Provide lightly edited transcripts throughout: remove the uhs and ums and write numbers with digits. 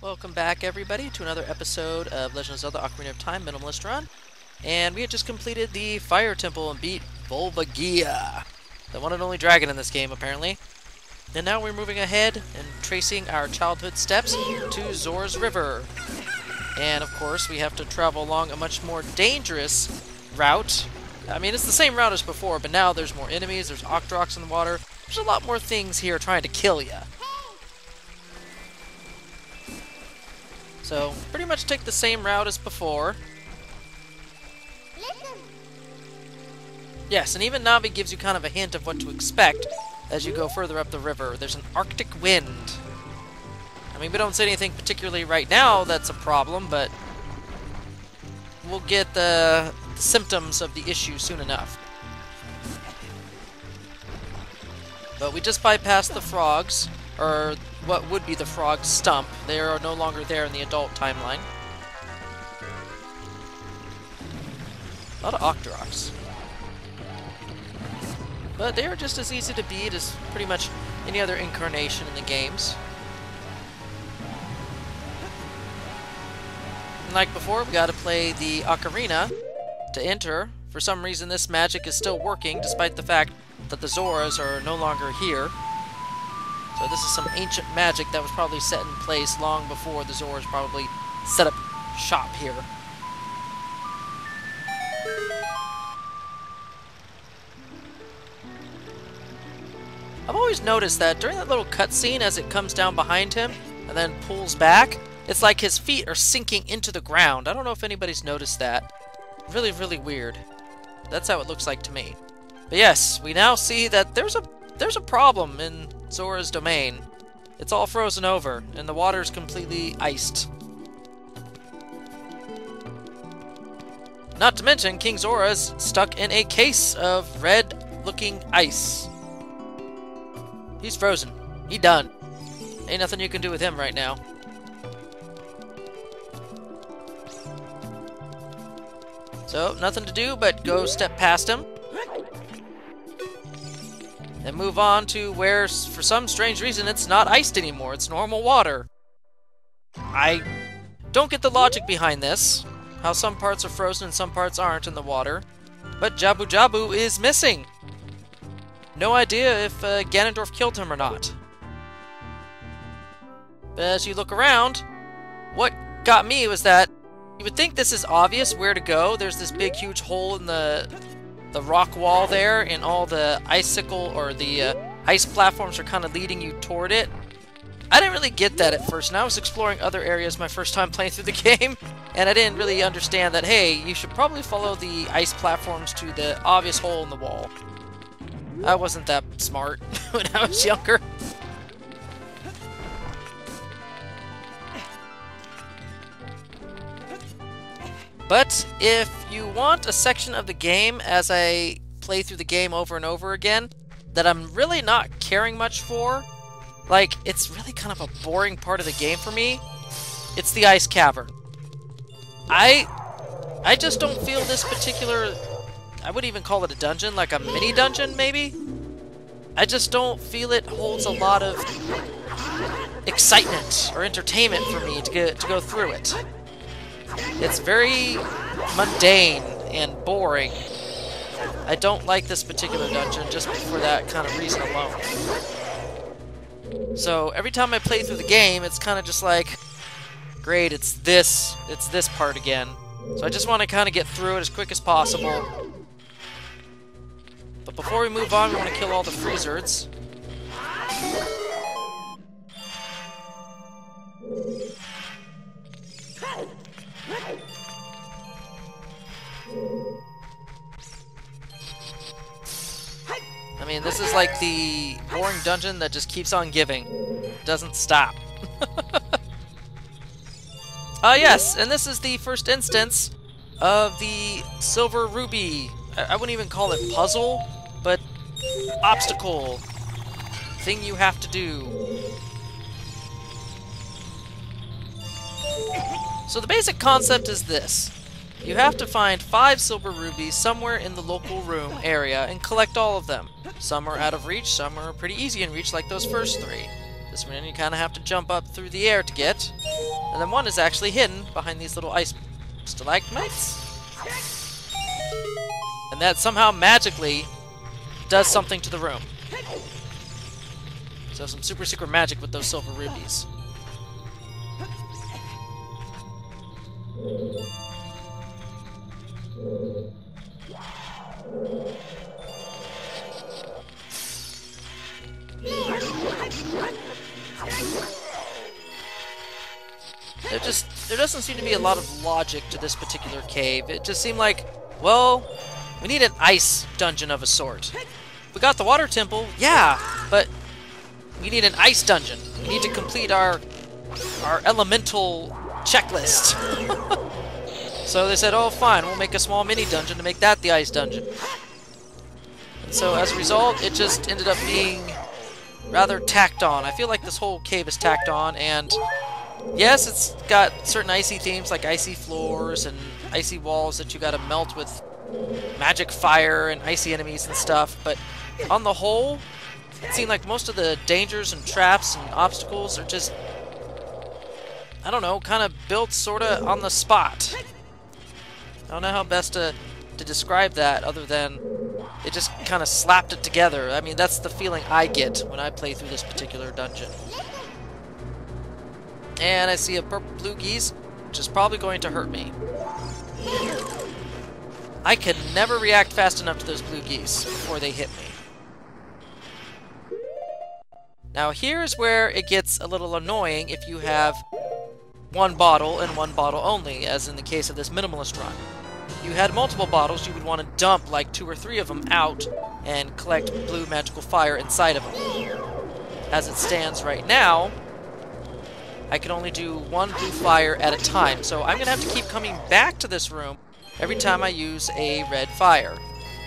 Welcome back, everybody, to another episode of Legend of Zelda Ocarina of Time Minimalist Run. And we had just completed the Fire Temple and beat Volvagia, the one and only dragon in this game, apparently. And now we're moving ahead and tracing our childhood steps to Zora's River. And, of course, we have to travel along a much more dangerous route. I mean, it's the same route as before, but now there's more enemies, there's Octoroks in the water. There's a lot more things here trying to kill ya. So, pretty much take the same route as before. Yes, and even Navi gives you kind of a hint of what to expect as you go further up the river. There's an Arctic wind. I mean, we don't say anything particularly right now that's a problem, but we'll get the symptoms of the issue soon enough. But we just bypassed the frogs, or what would be the frog stump. They are no longer there in the adult timeline. A lot of Octoroks. But they are just as easy to beat as pretty much any other incarnation in the games. And like before, we gotta play the Ocarina to enter. For some reason, this magic is still working, despite the fact that the Zoras are no longer here. So this is some ancient magic that was probably set in place long before the Zoras probably set up shop here. I've always noticed that during that little cutscene as it comes down behind him and then pulls back, it's like his feet are sinking into the ground. I don't know if anybody's noticed that. Really, really weird. That's how it looks like to me. But yes, we now see that there's a problem in Zora's domain. It's all frozen over, and the water's completely iced. Not to mention, King Zora's stuck in a case of red-looking ice. He's frozen. He done. Ain't nothing you can do with him right now. So, nothing to do but go step past him. And move on to where, for some strange reason, it's not iced anymore. It's normal water. I don't get the logic behind this. How some parts are frozen and some parts aren't in the water. But Jabu Jabu is missing. No idea if Ganondorf killed him or not. But as you look around, what got me was that you would think this is obvious where to go. There's this big, huge hole in the rock wall there, and all the icicle or the ice platforms are kind of leading you toward it. I didn't really get that at first, and I was exploring other areas my first time playing through the game, and I didn't really understand that, hey, you should probably follow the ice platforms to the obvious hole in the wall. I wasn't that smart when I was younger. But if you want a section of the game as I play through the game over and over again that I'm really not caring much for, like, it's really kind of a boring part of the game for me, it's the Ice Cavern. I just don't feel this particular, I wouldn't even call it a dungeon, like a mini dungeon maybe? I just don't feel it holds a lot of excitement or entertainment for me to go through it. It's very mundane and boring. I don't like this particular dungeon just for that kind of reason alone. So every time I play through the game, it's kind of just like, great, it's this part again. So I just want to kind of get through it as quick as possible. But before we move on, we want to kill all the Freezards. I mean, this is like the boring dungeon that just keeps on giving. Doesn't stop. Yes, and this is the first instance of the Silver Ruby. I wouldn't even call it puzzle, but obstacle. Thing you have to do. So the basic concept is this. You have to find 5 silver rubies somewhere in the local room area and collect all of them. Some are out of reach, some are pretty easy in reach, like those first 3. This one you kind of have to jump up through the air to get. And then one is actually hidden behind these little ice stalagmites. And that somehow magically does something to the room. So some super secret magic with those silver rubies. There doesn't seem to be a lot of logic to this particular cave. It just seemed like, well, we need an ice dungeon of a sort. We got the water temple, yeah, but we need an ice dungeon. We need to complete our elemental checklist. So they said, oh fine, we'll make a small mini dungeon to make that the ice dungeon. And so as a result, it just ended up being rather tacked on. I feel like this whole cave is tacked on, and yes, it's got certain icy themes like icy floors and icy walls that you gotta melt with magic fire and icy enemies and stuff, but on the whole, it seemed like most of the dangers and traps and obstacles are just, I don't know, kind of built sorta on the spot. I don't know how best to describe that other than it just kind of slapped it together. I mean, that's the feeling I get when I play through this particular dungeon. And I see a purple blue geese, which is probably going to hurt me. I can never react fast enough to those blue geese before they hit me. Now here's where it gets a little annoying if you have one bottle and one bottle only, as in the case of this minimalist run. If you had multiple bottles, you would want to dump like 2 or 3 of them out and collect blue magical fire inside of them. As it stands right now, I can only do 1 blue fire at a time, so I'm going to have to keep coming back to this room every time I use a red fire.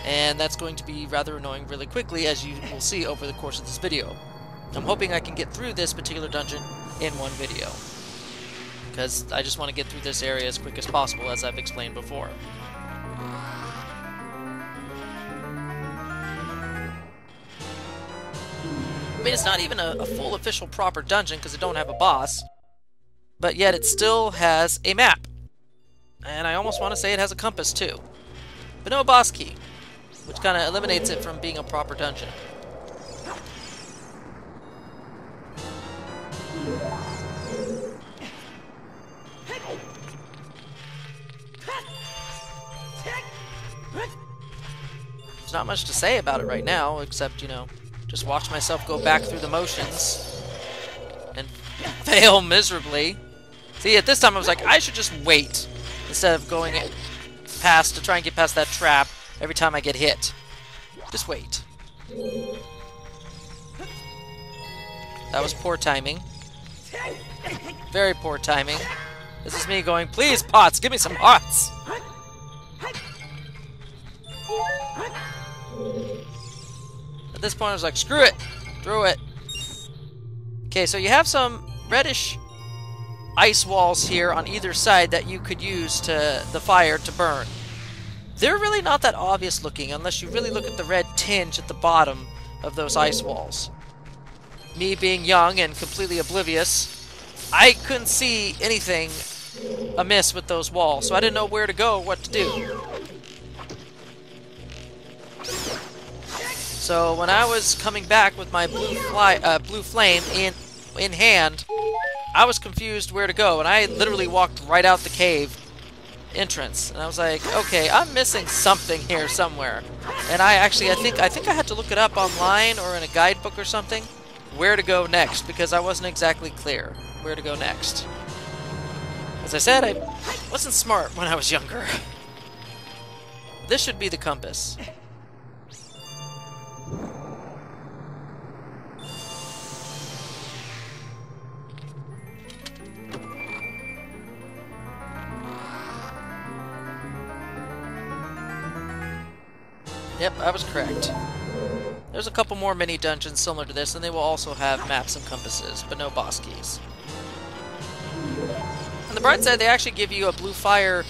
And that's going to be rather annoying really quickly, as you will see over the course of this video. I'm hoping I can get through this particular dungeon in one video, because I just want to get through this area as quick as possible, as I've explained before. I mean, it's not even a full official proper dungeon because it don't have a boss, but yet it still has a map. And I almost want to say it has a compass too, but no boss key, which kind of eliminates it from being a proper dungeon. There's not much to say about it right now, except, you know, just watch myself go back through the motions and fail miserably. See, at this time I was like, I should just wait instead of going past to try and get past that trap every time I get hit. Just wait. That was poor timing. Very poor timing. This is me going, please, pots, give me some hearts! At this point I was like, screw it! Throw it! Okay, so you have some reddish ice walls here on either side that you could use to the fire to burn. They're really not that obvious looking unless you really look at the red tinge at the bottom of those ice walls. Me being young and completely oblivious, I couldn't see anything amiss with those walls, so I didn't know where to go or what to do. So when I was coming back with my blue flame in hand, I was confused where to go, and I literally walked right out the cave entrance, and I was like, okay, I'm missing something here somewhere. And I think I had to look it up online or in a guidebook or something, where to go next, because I wasn't exactly clear where to go next. As I said, I wasn't smart when I was younger. This should be the compass. Yep, I was correct. There's a couple more mini dungeons similar to this, and they will also have maps and compasses, but no boss keys. On the bright side, they actually give you a blue fire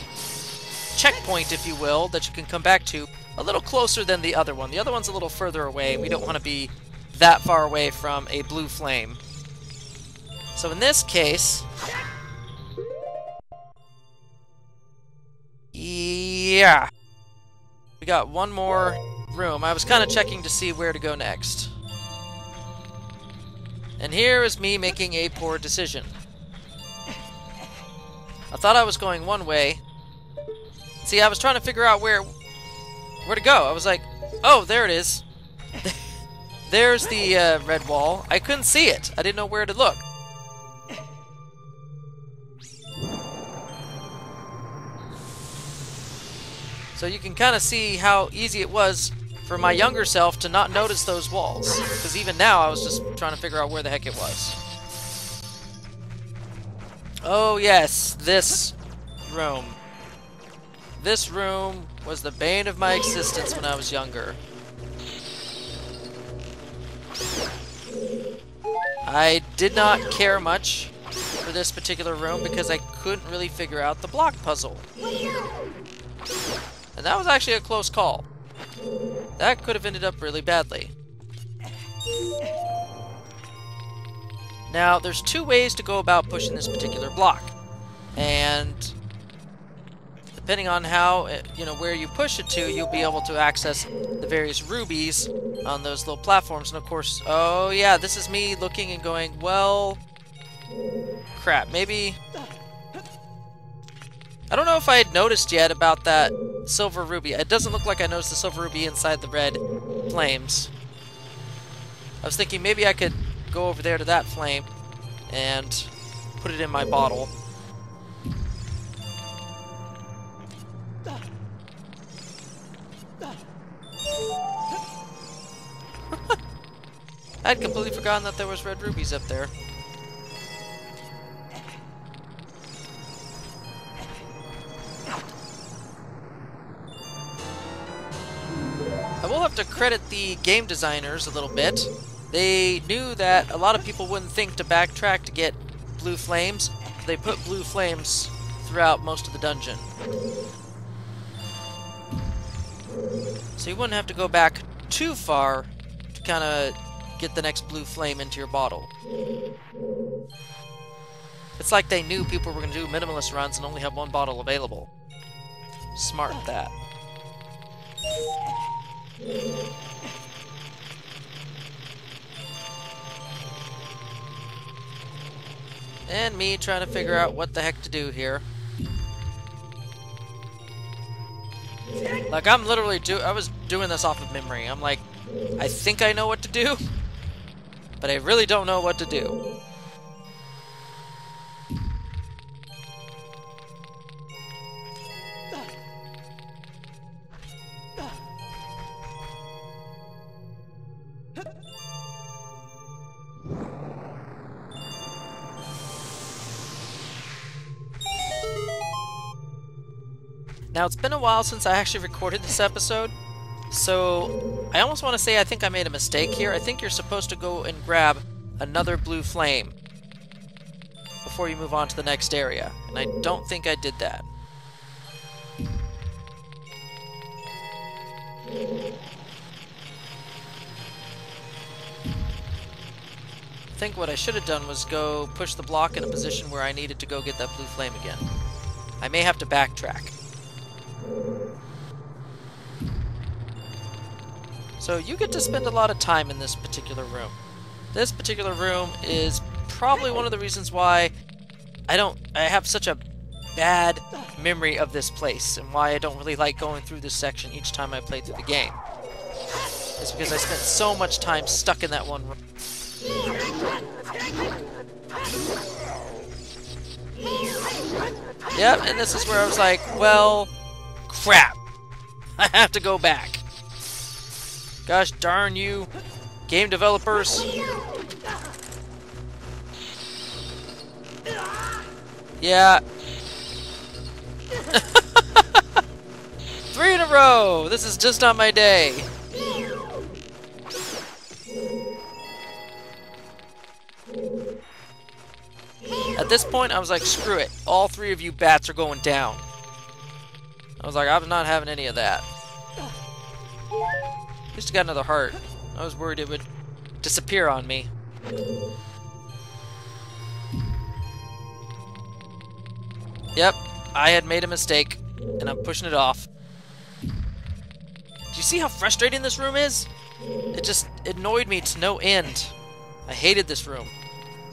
checkpoint, if you will, that you can come back to a little closer than the other one. The other one's a little further away. We don't want to be that far away from a blue flame. So in this case, Yeah. We got one more room. I was kind of checking to see where to go next. And here is me making a poor decision. I thought I was going one way. See, I was trying to figure out where to go. I was like, oh, there it is. There's the red wall. I couldn't see it. I didn't know where to look. So you can kind of see how easy it was for my younger self to not notice those walls. Because even now, I was just trying to figure out where the heck it was. Oh yes, this room. This room was the bane of my existence when I was younger. I did not care much for this particular room because I couldn't really figure out the block puzzle. And that was actually a close call. That could have ended up really badly. Now, there's two ways to go about pushing this particular block. And depending on how, where you push it to, you'll be able to access the various rubies on those little platforms. And of course, oh yeah, this is me looking and going, well, crap, maybe... I don't know if I had noticed yet about that silver ruby. It doesn't look like I noticed the silver ruby inside the red flames. I was thinking maybe I could go over there to that flame and put it in my bottle. I'd completely forgotten that there was red rubies up there. I will have to credit the game designers a little bit. They knew that a lot of people wouldn't think to backtrack to get blue flames. They put blue flames throughout most of the dungeon. So you wouldn't have to go back too far to kind of get the next blue flame into your bottle. It's like they knew people were going to do minimalist runs and only have one bottle available. Smart that. And me trying to figure out what the heck to do here. Like, I'm literally I was doing this off of memory. I'm like, I think I know what to do, but I really don't know what to do. Now, it's been a while since I actually recorded this episode, so I almost want to say I think I made a mistake here. I think you're supposed to go and grab another blue flame before you move on to the next area, and I don't think I did that. I think what I should have done was go push the block in a position where I needed to go get that blue flame again. I may have to backtrack. So you get to spend a lot of time in this particular room. This particular room is probably one of the reasons why I have such a bad memory of this place and why I don't really like going through this section each time I play through the game. It's because I spent so much time stuck in that one room. Yep, and this is where I was like, well, crap. I have to go back. Gosh darn you, game developers. Yeah. 3 in a row! This is just not my day. At this point, I was like, screw it. All 3 of you bats are going down. I was like, I'm not having any of that. At least I got another heart. I was worried it would disappear on me. Yep, I had made a mistake, and I'm pushing it off. Do you see how frustrating this room is? It just annoyed me to no end. I hated this room.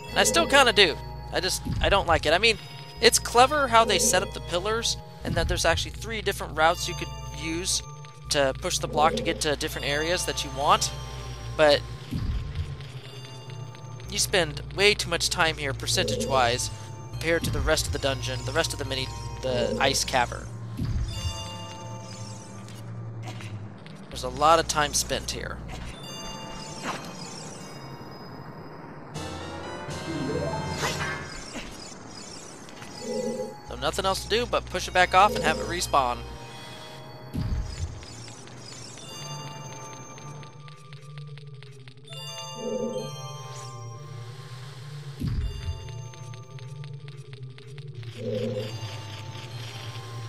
And I still kind of do. I don't like it. I mean, it's clever how they set up the pillars, and that there's actually 3 different routes you could use to push the block to get to different areas that you want. But you spend way too much time here, percentage-wise, compared to the rest of the dungeon, the rest of the ice cavern. There's a lot of time spent here. So nothing else to do but push it back off and have it respawn.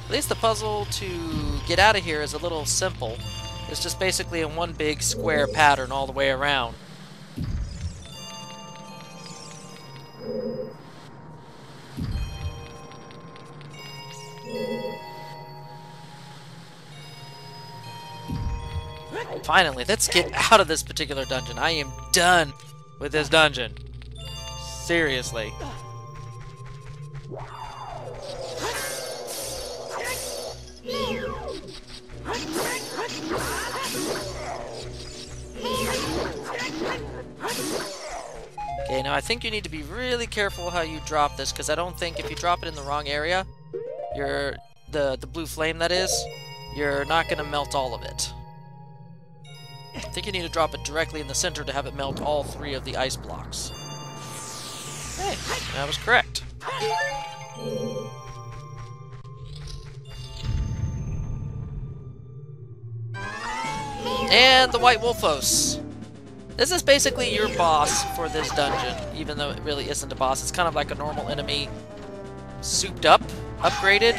At least the puzzle to get out of here is a little simple. It's just basically in one big square pattern all the way around. Finally, let's get out of this particular dungeon. I am done with this dungeon. Seriously. Okay, now I think you need to be really careful how you drop this, because I don't think if you drop it in the wrong area, the blue flame that is, you're not going to melt all of it. I think you need to drop it directly in the center to have it melt all 3 of the ice blocks. Hey, I was correct. And the White Wolfos. This is basically your boss for this dungeon, even though it really isn't a boss. It's kind of like a normal enemy souped up, upgraded.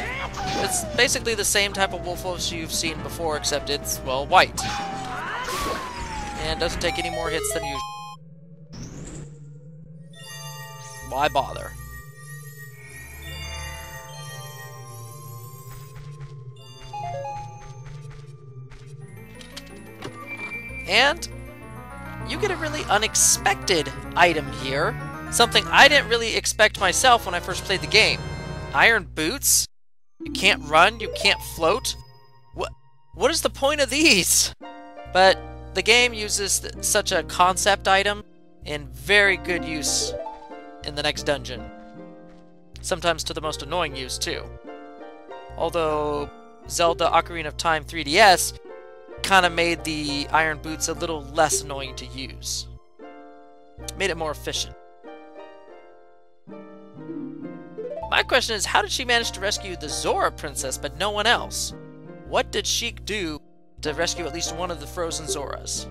It's basically the same type of Wolfos you've seen before, except it's, well, white. And doesn't take any more hits than usual. Why bother? And you get a really unexpected item here. Something I didn't really expect myself when I first played the game. Iron boots? You can't run, you can't float? What is the point of these? But the game uses such a concept item in very good use in the next dungeon. Sometimes to the most annoying use, too. Although Zelda Ocarina of Time 3DS kind of made the iron boots a little less annoying to use. Made it more efficient. My question is, how did she manage to rescue the Zora princess but no one else? What did Sheik do to rescue at least one of the frozen Zoras?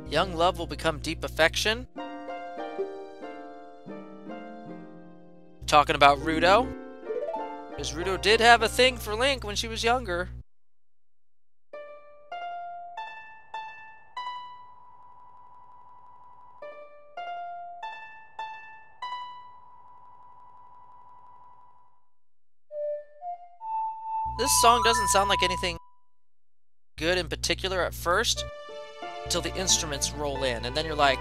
Young love will become deep affection. Talking about Ruto. Because Ruto did have a thing for Link when she was younger. This song doesn't sound like anything good in particular at first, until the instruments roll in, and then you're like,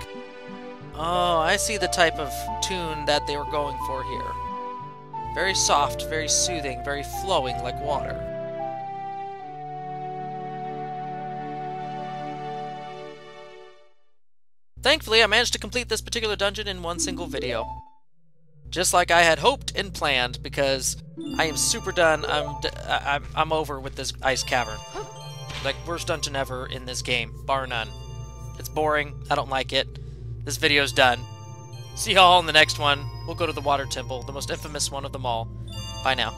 oh, I see the type of tune that they were going for here. Very soft, very soothing, very flowing like water. Thankfully, I managed to complete this particular dungeon in one single video. Just like I had hoped and planned, because I am super done. I'm over with this ice cavern. Like, worst dungeon ever in this game, bar none. It's boring, I don't like it. This video's done. See y'all in the next one. We'll go to the Water Temple, the most infamous one of them all. Bye now.